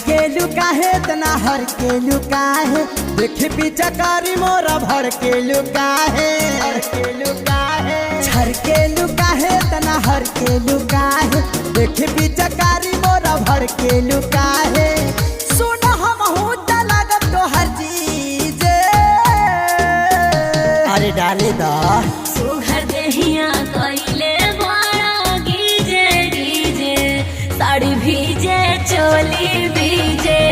के लुका है तना हर के लुका है देख पिचकारी मोरा भर के लुका है छर के लुका है तना हर के लुका है देख पिचकारी मोरा भर के लुका है सुन हम होता लागत तो हर चीज अरे डाले दा सुघर देहिया कइले बड़ा गीजे गीजे साड़ी भीजे चोली भीजे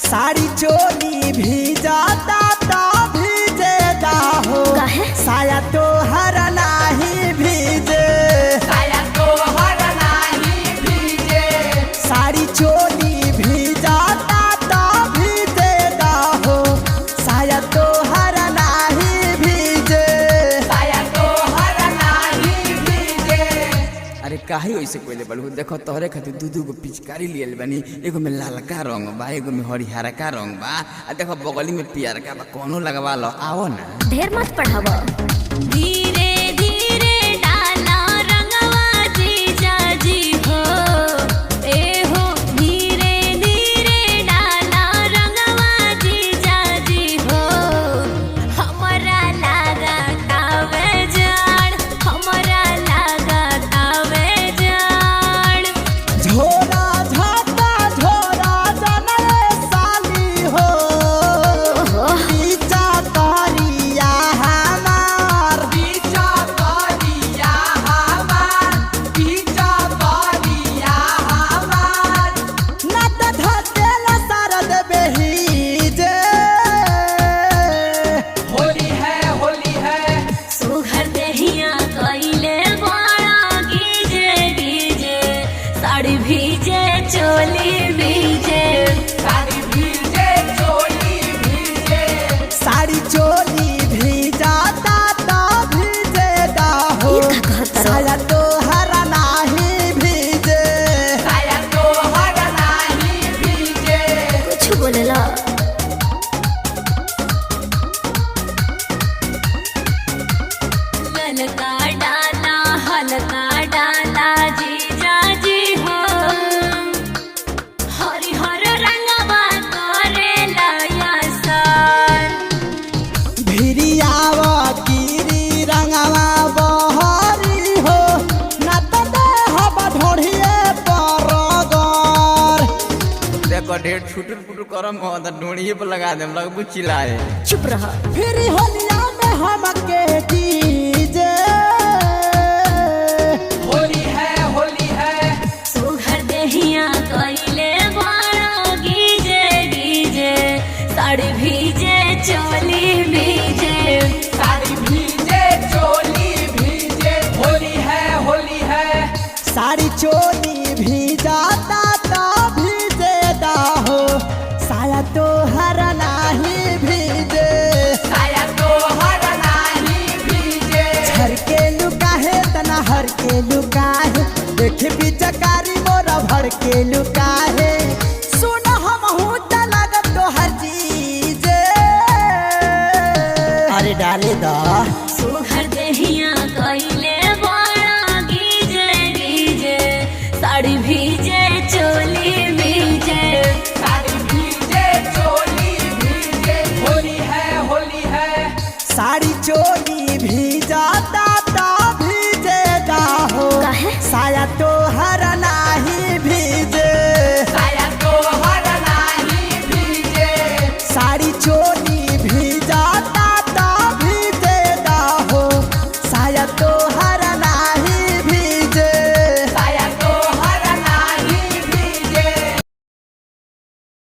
साड़ी चोली भीजाता ता भीजे दा हो साया तो हर नाही भीजे साड़ी चोली भीजाता ता भीजे दा हो साया तो हर नाही भीजे अरे काहे वैसे कोइले बलू देखो तोहरे खातिर दू गो पिचकारी लियल बनी एगो में लालका रंग बा एगो में हरिहरका रंग बा आ देखो बगली में पियरका बा कोनो लगवा लो आओ ना ढेर मत पढ़ावा धीरे धीरे डाला रंगवा जीजा जी हो ए हो धीरे धीरे डाला रंगवा जीजा जी हो हमरा लागा तावे जान हमरा लागा तावे जान झोरा झाटा झोरा जने साली हो पीछा करिया हमार नट धकेल सरद बेहीजे सुघर देहिया कइले बड़ा गीजे गीजे साड़ी भीजे चोली भीजे साड़ी चोली भीजाता ता भीजे दा हो साया तो हर नाही भीजे कुछ बोलेला ललका डाला हल्का डाला जीजा जी हो हरिहर रंगवा करेला यासर भिरियावा कीरी रंगवा बहरी हो न त देह ढोढ़िए परगर देखो ढेर छुटुर पुटुर करम हो त ढोड़िए पर लगा देम लगबू चिल्लाए चुप रहा फिर होलिया में हमके डीजे सुघर देहिया कइले बड़ा गीजे गीजे साड़ी भीजे चोली भीजे साड़ी चोली भीजाता ता भीजे दा हो साया तो हर नाही भीजे छर के लुका है तना हर के लुका है देख पिचकारी मोरा भर के लुका है सुन हम होता लागत तो हर चीज अरे डाले दा सुघर देहिया कइले बड़ा गीजे गीजे साड़ी भी